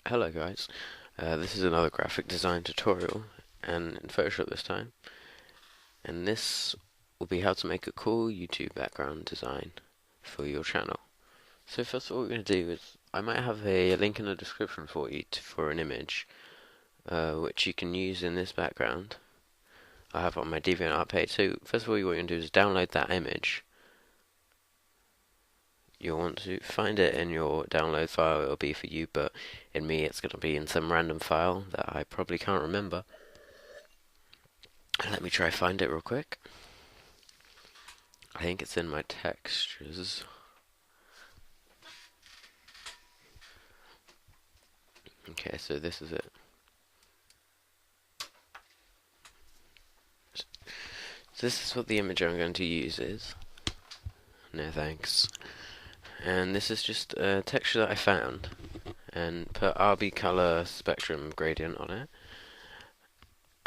Hello guys, this is another graphic design tutorial, and in Photoshop this time, and this will be how to make a cool YouTube background design for your channel. So first of all, what we're going to do is, I might have a link in the description for you for an image, which you can use in this background. I have it on my DeviantArt page. So first of all, what you're going to do is download that image. You'll want to find it in your download file. It'll be for you, but in me it's going to be in some random file that I probably can't remember. Let me try find it real quick. I think it's in my textures. Okay, so this is it. So this is what the image I'm going to use is. No thanks. And this is just a texture that I found, and put RB color spectrum gradient on it,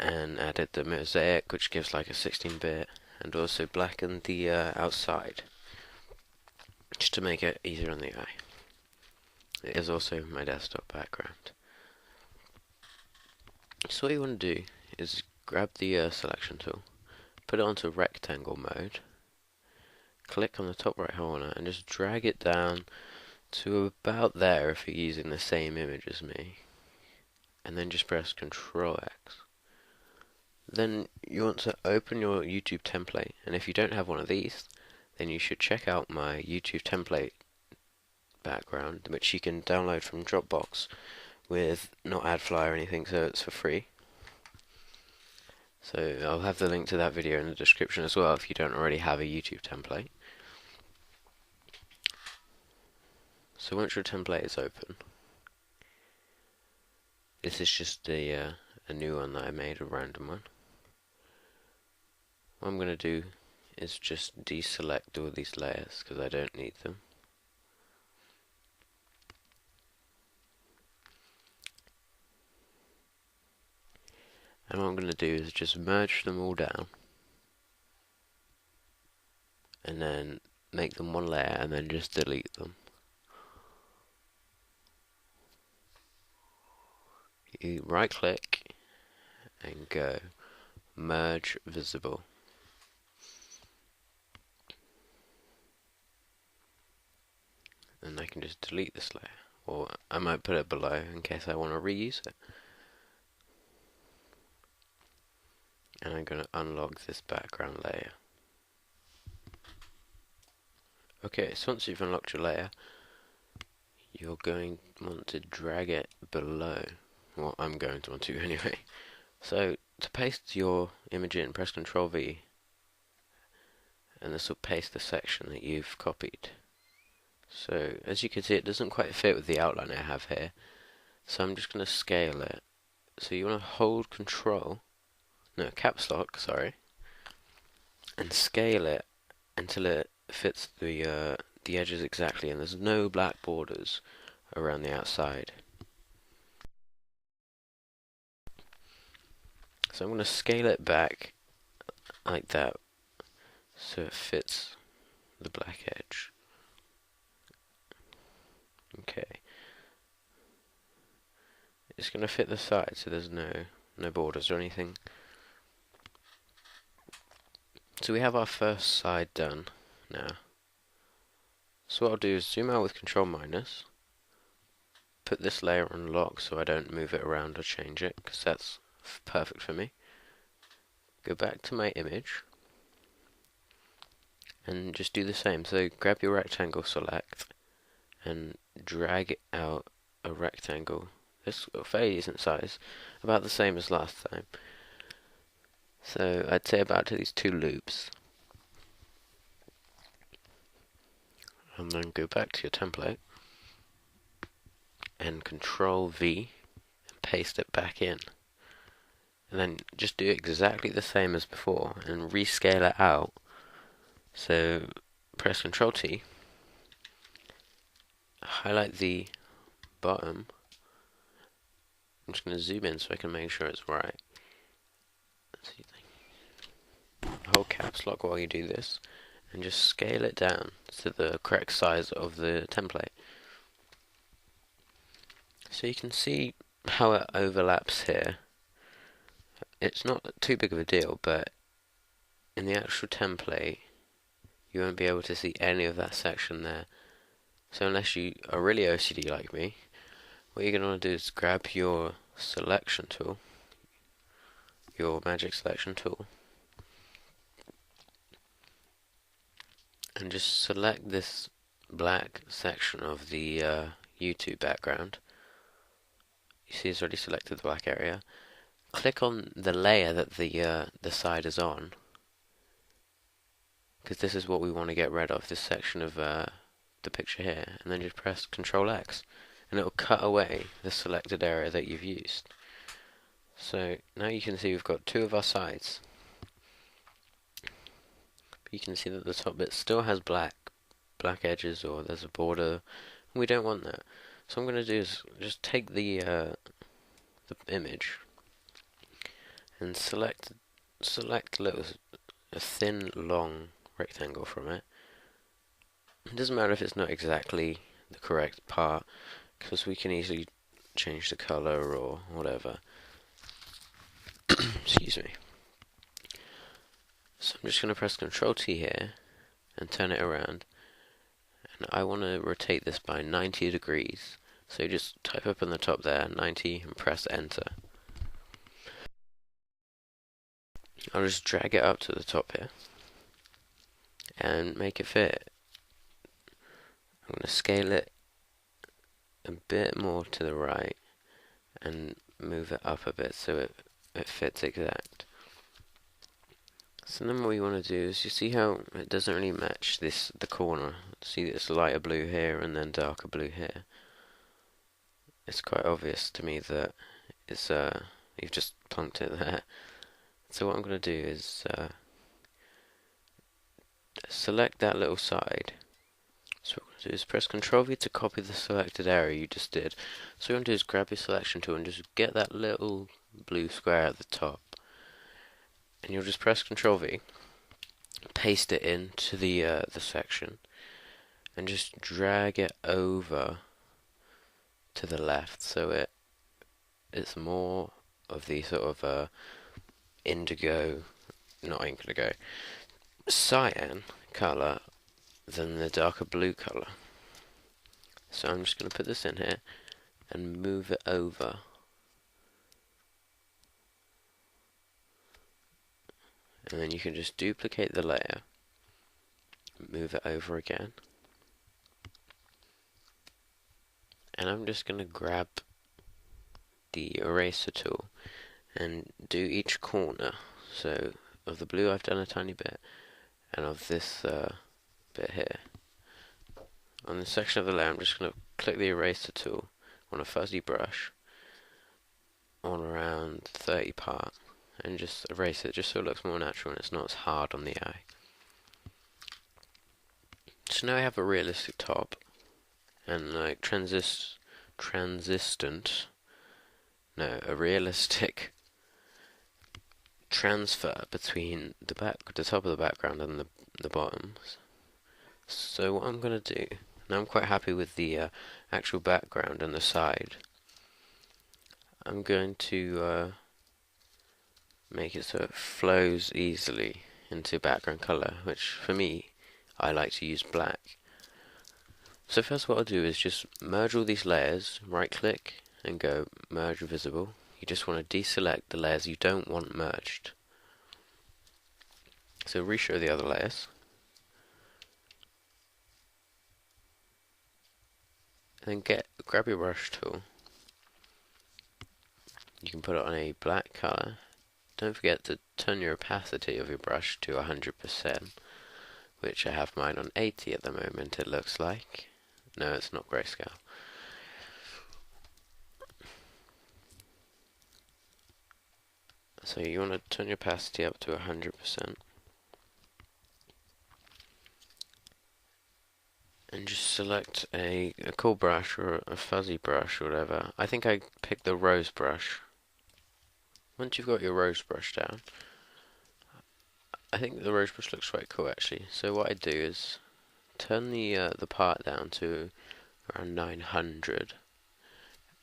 and added the mosaic, which gives like a 16-bit, and also blackened the outside, just to make it easier on the eye. It is also my desktop background. So what you want to do is grab the selection tool, put it onto rectangle mode, click on the top right corner, and just drag it down to about there if you're using the same image as me, and then just press Ctrl X. Then you want to open your YouTube template, and if you don't have one of these, then you should check out my YouTube template background, which you can download from Dropbox with no AdFly or anything, so it's for free. So I'll have the link to that video in the description as well if you don't already have a YouTube template. So once your template is open, this is just a new one that I made, a random one. What I'm going to do is just deselect all these layers because I don't need them. And what I'm going to do is just merge them all down, and then make them one layer, and then just delete them. You right click and go merge visible. And I can just delete this layer, or I might put it below in case I want to reuse it. And I'm going to unlock this background layer. Okay, so once you've unlocked your layer, you're going to want to drag it below. Well, I'm going to want to anyway. So to paste your image in, press Ctrl V, and this will paste the section that you've copied. So as you can see, it doesn't quite fit with the outline I have here, so I'm just going to scale it. So you want to hold caps lock, sorry, and scale it until it fits the edges exactly, and there's no black borders around the outside. So I'm going to scale it back like that so it fits the black edge. Okay. It's going to fit the side so there's no borders or anything. So we have our first side done now. So what I'll do is zoom out with Control minus, put this layer on lock so I don't move it around or change it, because that's perfect for me. Go back to my image and just do the same. So grab your rectangle select and drag out a rectangle. This fairly decent size, about the same as last time. So I'd say about to these two loops. And then go back to your template and Control V and paste it back in. And then just do exactly the same as before and rescale it out. So press Control T, highlight the bottom. I'm just going to zoom in so I can make sure it's right. Hold caps lock while you do this, and just scale it down to the correct size of the template. So you can see how it overlaps here. It's not too big of a deal, but in the actual template you won't be able to see any of that section there. So unless you are really OCD like me, what you're going to want to do is grab your selection tool, your magic selection tool, and just select this black section of the YouTube background. You see it's already selected the black area. Click on the layer that the side is on, because this is what we want to get rid of, this section of the picture here, and then just press Ctrl X and it will cut away the selected area that you've used. So now you can see we've got two of our sides. But you can see that the top bit still has black edges, or there's a border. We don't want that. So what I'm going to do is just take the image and select a thin, long rectangle from it. It doesn't matter if it's not exactly the correct part, because we can easily change the color or whatever. Excuse me. So I'm just going to press Ctrl T here and turn it around, and I want to rotate this by 90 degrees. So just type up on the top there 90 and press enter. I'll just drag it up to the top here and make it fit. I'm going to scale it a bit more to the right and move it up a bit so it fits exact. So then what we want to do is, you see how it doesn't really match the corner. See this lighter blue here and then darker blue here. It's quite obvious to me that it's you've just plunked it there. So what I'm going to do is select that little side. So what I'm going to do is press Ctrl V to copy the selected area you just did. So what you want to do is grab your selection tool and just get that little blue square at the top. And you'll just press Ctrl V, paste it into the section, and just drag it over to the left, so it's more of the sort of indigo, not indigo, cyan color than the darker blue color. So I'm just going to put this in here and move it over. And then you can just duplicate the layer, move it over again. And I'm just going to grab the eraser tool and do each corner. So of the blue I've done a tiny bit, and of this bit here. On this section of the layer I'm just going to click the eraser tool on a fuzzy brush on around 30 part and just erase it just so it looks more natural and it's not as hard on the eye. So now I have a realistic top and like a realistic transfer between the top of the background and the bottoms. So what I'm going to do, now I'm quite happy with the actual background and the side, I'm going to make it so it flows easily into background color, which for me, I like to use black. So first what I'll do is just merge all these layers, right click and go merge visible. You just want to deselect the layers you don't want merged. So reshow the other layers. And then grab your brush tool. You can put it on a black color. Don't forget to turn your opacity of your brush to 100%, which I have mine on 80 at the moment, it looks like. No, it's not grayscale. So you want to turn your opacity up to 100%. And just select a cool brush or a fuzzy brush or whatever. I think I picked the rose brush. Once you've got your rose brush down, I think the rose brush looks quite cool actually. So what I do is turn the part down to around 900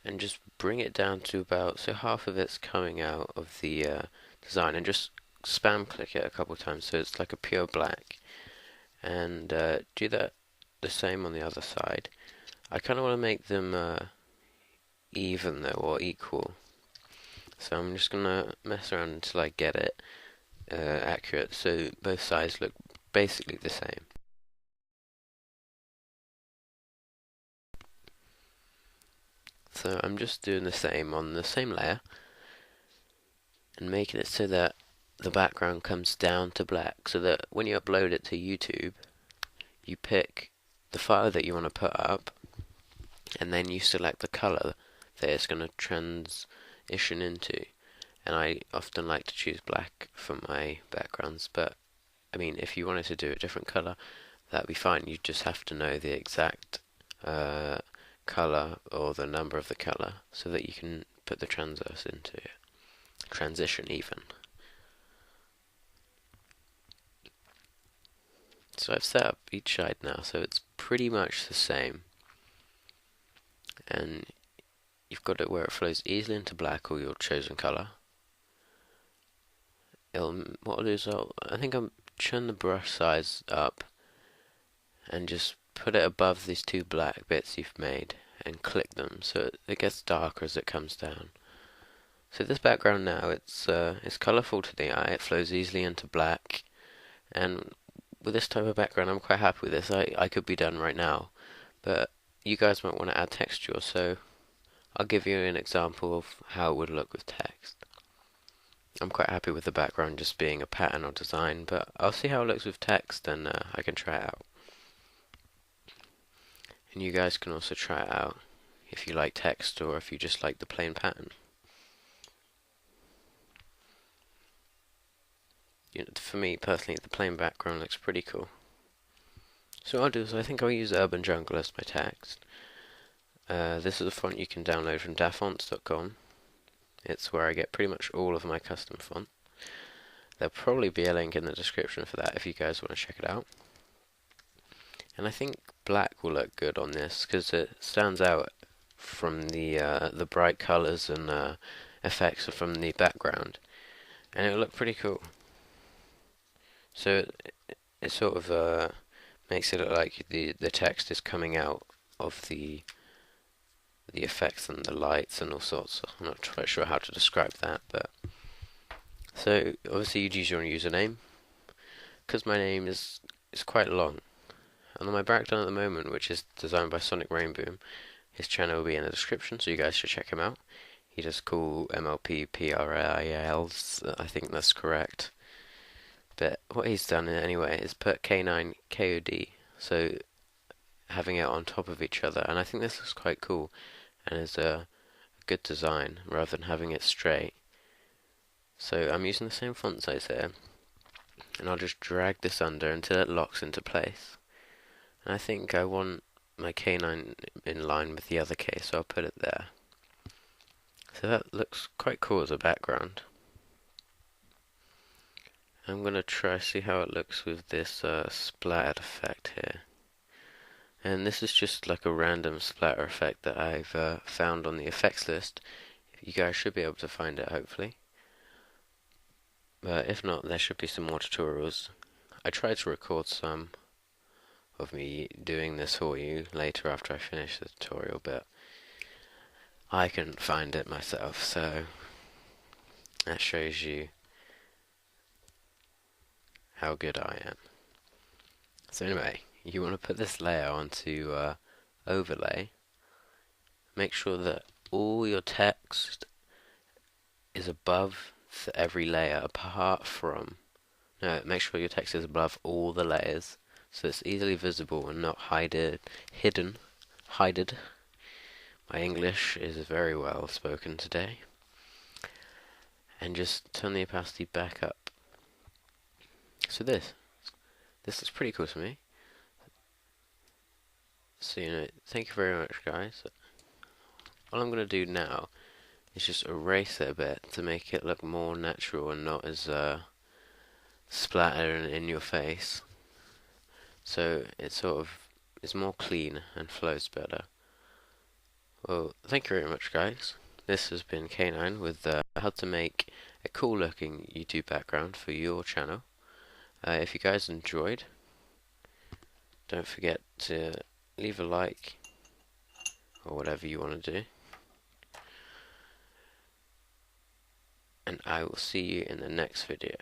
and just bring it down to about, so half of it's coming out of the design, and just spam click it a couple times so it's like a pure black, and do that the same on the other side. I kind of want to make them even though, or equal, so I'm just gonna mess around until I get it accurate so both sides look basically the same. So I'm just doing the same on the same layer and making it so that the background comes down to black, so that when you upload it to YouTube, you pick the file that you want to put up, and then you select the color that it's going to transition into. And I often like to choose black for my backgrounds, but I mean, if you wanted to do a different color, that'd be fine. You just have to know the exact color or the number of the color so that you can put the transverse into it. Transition even. So I've set up each side now, so it's pretty much the same. And you've got it where it flows easily into black or your chosen color. What I'll do is I think I'll turn the brush size up and just put it above these two black bits you've made and click them so it gets darker as it comes down. So this background now, it's colourful to the eye, it flows easily into black, and with this type of background I'm quite happy with this. I could be done right now, but you guys might want to add texture, so I'll give you an example of how it would look with text. I'm quite happy with the background just being a pattern or design, but I'll see how it looks with text and I can try it out. And you guys can also try it out if you like text or if you just like the plain pattern. For me personally, the plain background looks pretty cool. So what I'll do is I think I'll use Urban Jungle as my text. This is a font you can download from dafonts.com. It's where I get pretty much all of my custom font. There'll probably be a link in the description for that if you guys want to check it out. And I think black will look good on this because it stands out from the bright colors and effects from the background, and it'll look pretty cool. So it sort of makes it look like the text is coming out of the effects and the lights and all sorts. I'm not quite sure how to describe that, but so obviously you'd use your own username because my name is quite long. And on my background at the moment, which is designed by Sonic Rainboom, his channel will be in the description, so you guys should check him out. He does cool MLP PRILs, I think that's correct. But what he's done anyway is put K9 KOD, so having it on top of each other, and I think this looks quite cool and is a good design rather than having it straight. So I'm using the same font size here, and I'll just drag this under until it locks into place. And I think I want my K9 in line with the other K, so I'll put it there. So that looks quite cool as a background. I'm going to try see how it looks with this splattered effect here. And this is just like a random splatter effect that I've found on the effects list. You guys should be able to find it hopefully. But if not, there should be some more tutorials. I tried to record some of me doing this for you later after I finish the tutorial, but I couldn't find it myself, so that shows you how good I am. So anyway, you want to put this layer onto overlay. Make sure that all your text is above every layer apart from, no, make sure your text is above all the layers so it's easily visible and not hidden. My English is very well spoken today. And just turn the opacity back up. So this is pretty cool to me. So thank you very much, guys. All I'm gonna do now is just erase it a bit to make it look more natural and not as splattered in your face. So it sort of is more clean and flows better. Well, thank you very much, guys. This has been K9 with how to make a cool looking YouTube background for your channel. If you guys enjoyed, don't forget to leave a like or whatever you want to do. And I will see you in the next video.